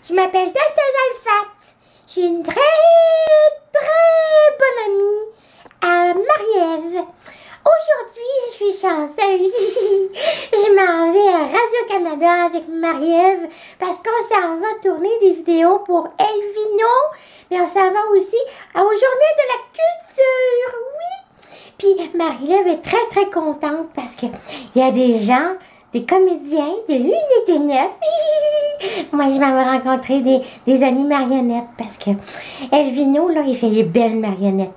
Je m'appelle Testeuse Alfat. Je suis une très bonne amie à Marie-Ève. Aujourd'hui, je suis chanceuse. Je m'en vais à Radio-Canada avec Marie-Ève parce qu'on s'en va tourner des vidéos pour Elvino. Mais on s'en va aussi aux Journées de la culture. Oui! Puis Marie-Ève est très contente parce qu'il y a des gens, des comédiens de l'Unité 9. Moi, je m'en vais rencontrer des amis marionnettes parce que Elvino, là, il fait des belles marionnettes.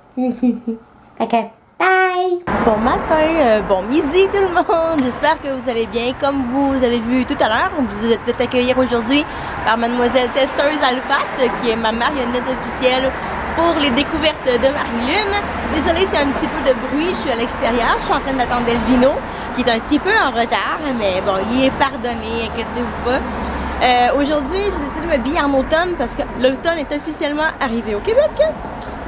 Fait que, bye! Bon matin, bon midi tout le monde. J'espère que vous allez bien. Comme vous avez vu tout à l'heure, vous êtes fait accueillir aujourd'hui par Mademoiselle Testeuse Alfat, qui est ma marionnette officielle pour les découvertes de Marie-Lune. Désolée, c'est un petit peu de bruit, je suis à l'extérieur, je suis en train d'attendre Elvino, qui est un petit peu en retard, mais bon, il est pardonné, inquiétez-vous pas. Aujourd'hui, j'ai décidé de m'habiller en automne parce que l'automne est officiellement arrivé au Québec.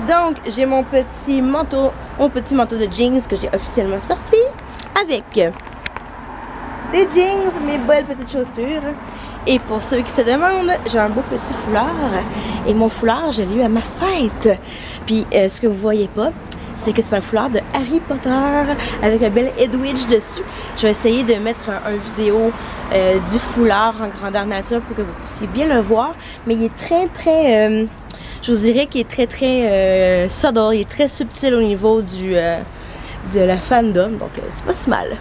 Donc, j'ai mon petit manteau de jeans que j'ai officiellement sorti avec des jeans, mes belles petites chaussures. Et pour ceux qui se demandent, j'ai un beau petit foulard. Et mon foulard, je l'ai eu à ma fête. Puis, ce que vous voyez pas, c'est que c'est un foulard de Harry Potter avec la belle Edwidge dessus. Je vais essayer de mettre un vidéo du foulard en grandeur nature pour que vous puissiez bien le voir. Mais il est très, je vous dirais qu'il est très subtle, il est très subtil au niveau de la fandom. Donc, c'est pas si mal.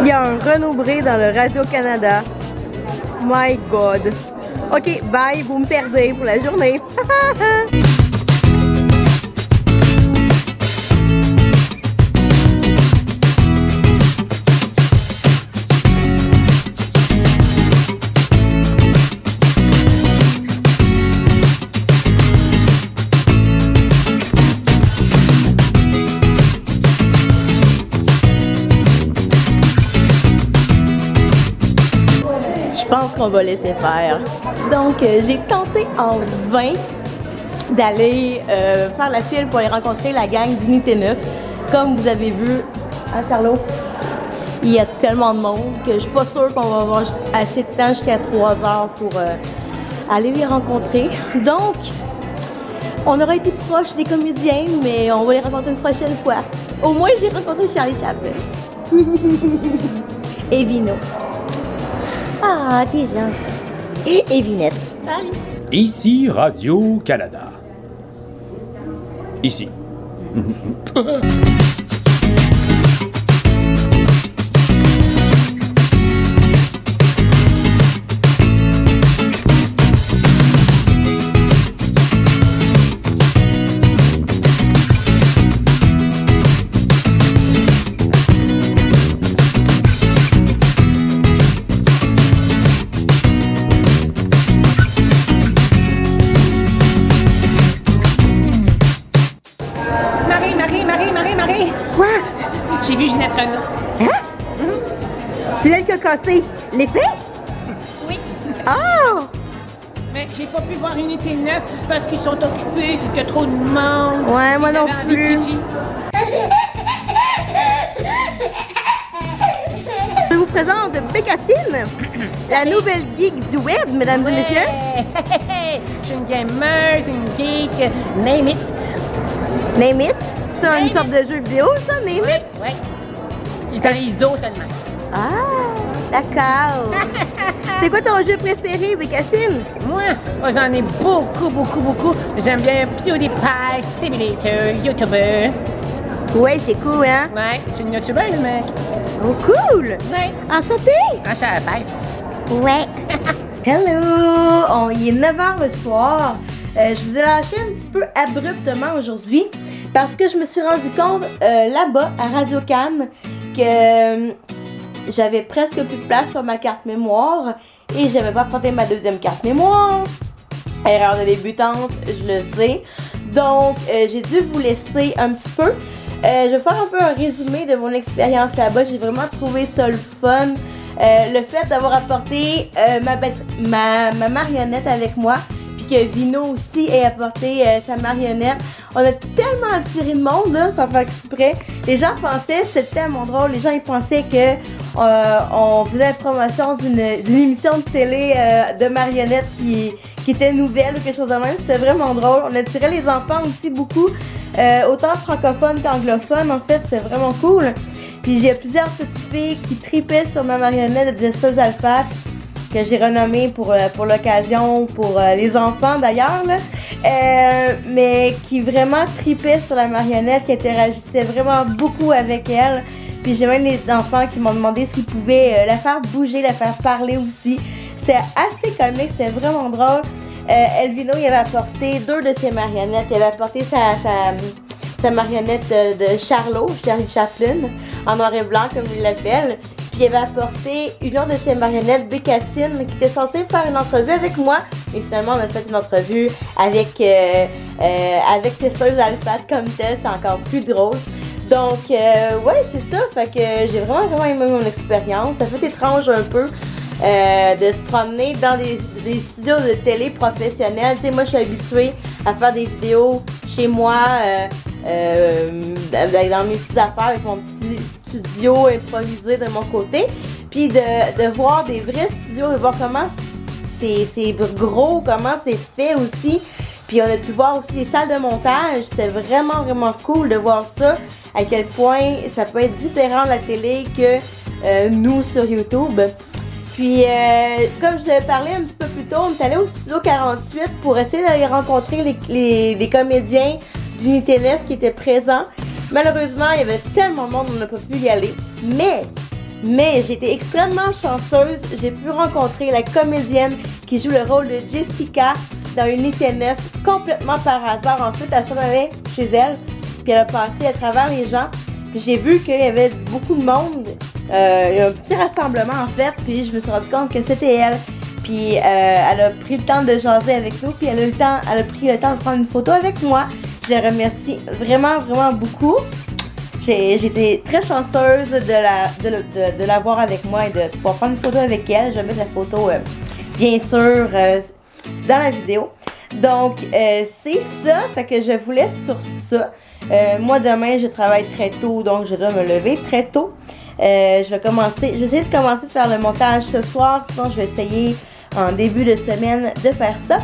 Il y a un Renaud Bré dans le Radio-Canada. My God. Ok, bye, vous me perdez pour la journée. Je pense qu'on va laisser faire. Donc, j'ai tenté en vain d'aller faire la file pour aller rencontrer la gang d'Unité 9. Comme vous avez vu, hein, Charlot, il y a tellement de monde que je suis pas sûre qu'on va avoir assez de temps jusqu'à 3 heures pour aller les rencontrer. Donc, on aura été proche des comédiens, mais on va les rencontrer une prochaine fois. Au moins, j'ai rencontré Charlie Chaplin. Et Vino. Ah, t'es gentil. Et Vinette. Salut. Ici Radio-Canada. Ici. Quoi? J'ai vu Ginette Renaud. Hein? C'est elle qui a cassé l'épée? Oui. Oh! Mais j'ai pas pu voir Unité 9 parce qu'ils sont occupés, il y a trop de monde. Ouais, moi non plus. Je vous présente Bécassine, la nouvelle geek du web, mesdames et messieurs. Je suis une gamer, une geek, name it. Name it? C'est une sorte de jeu vidéo, ça, Name it? Oui. Il est en ISO seulement. Ah, d'accord. C'est quoi ton jeu préféré, Bécassine? Moi, j'en ai beaucoup. J'aime bien PewDiePie, Simulator, YouTuber. Ouais, c'est cool, hein? Ouais, je suis une YouTubeuse, mec. Oh, cool! Ouais. Enchanté! Enchanté. Ouais. Hello! Il est 9h le soir. Je vous ai lâché un petit peu abruptement aujourd'hui parce que je me suis rendu compte là-bas à Radio-Can que j'avais presque plus de place sur ma carte mémoire et j'avais pas porté ma deuxième carte mémoire. Erreur de débutante, je le sais. Donc, j'ai dû vous laisser un petit peu. Je vais faire un peu un résumé de mon expérience là-bas. J'ai vraiment trouvé ça le fun. Le fait d'avoir apporté ma marionnette avec moi, puis que Vino aussi ait apporté sa marionnette. On a tellement attiré le monde, là, sans faire exprès. Les gens pensaient, c'était tellement drôle, les gens ils pensaient que on faisait la promotion d'une émission de télé de marionnettes qui était nouvelle ou quelque chose de même. C'était vraiment drôle. On attirait les enfants aussi beaucoup, autant francophones qu'anglophones. En fait, c'est vraiment cool. Puis j'ai plusieurs petites filles qui tripaient sur ma marionnette de Sus Alpha, que j'ai renommée pour l'occasion, pour les enfants d'ailleurs, mais qui vraiment tripaient sur la marionnette, qui interagissaient vraiment beaucoup avec elle. Puis j'ai même des enfants qui m'ont demandé s'ils pouvaient la faire bouger, la faire parler aussi. C'est assez comique, c'est vraiment drôle. Elvino, il avait apporté 2 de ses marionnettes. Il avait apporté sa marionnette de Charlot, Charlie Chaplin, en noir et blanc comme il l'appelle. Puis il avait apporté une autre de ses marionnettes, Bécassine, qui était censée faire une entrevue avec moi. Mais finalement, on a fait une entrevue avec Testeuse Alpha comme tel. C'est encore plus drôle. Donc, ouais, c'est ça. Fait que j'ai vraiment aimé mon expérience. Ça fait étrange un peu de se promener dans des studios de télé professionnels. Tu sais, moi, je suis habituée à faire des vidéos chez moi, dans mes petites affaires, avec mon petit studio improvisé de mon côté. Puis de voir des vrais studios, de voir comment c'est gros, comment c'est fait aussi. Puis on a pu voir aussi les salles de montage. C'est vraiment cool de voir ça, à quel point ça peut être différent de la télé que nous sur YouTube. Puis, comme je vous avais parlé un petit peu plus tôt, on est allé au Studio 48 pour essayer d'aller rencontrer les comédiens d'Unité 9 qui étaient présents. Malheureusement, il y avait tellement de monde, on n'a pas pu y aller. Mais j'ai été extrêmement chanceuse. J'ai pu rencontrer la comédienne qui joue le rôle de Jessica dans Unité 9 complètement par hasard. En fait, elle s'en allait chez elle, puis elle a passé à travers les gens. Puis j'ai vu qu'il y avait beaucoup de monde. Il y a un petit rassemblement en fait, puis je me suis rendu compte que c'était elle. Puis elle a pris le temps de jaser avec nous, puis elle a pris le temps de prendre une photo avec moi. Je la remercie vraiment beaucoup. J'ai été très chanceuse de la voir avec moi et de pouvoir prendre une photo avec elle. Je vais mettre la photo bien sûr dans la vidéo. Donc c'est ça, fait que je vous laisse sur ça. Moi demain je travaille très tôt, donc je dois me lever très tôt. Je vais essayer de commencer de faire le montage ce soir, sinon je vais essayer en début de semaine de faire ça.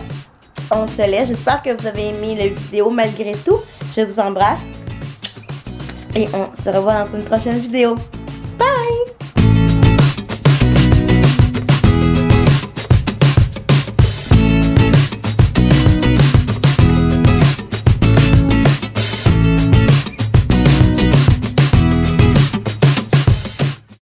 On se laisse, j'espère que vous avez aimé la vidéo malgré tout. Je vous embrasse et on se revoit dans une prochaine vidéo.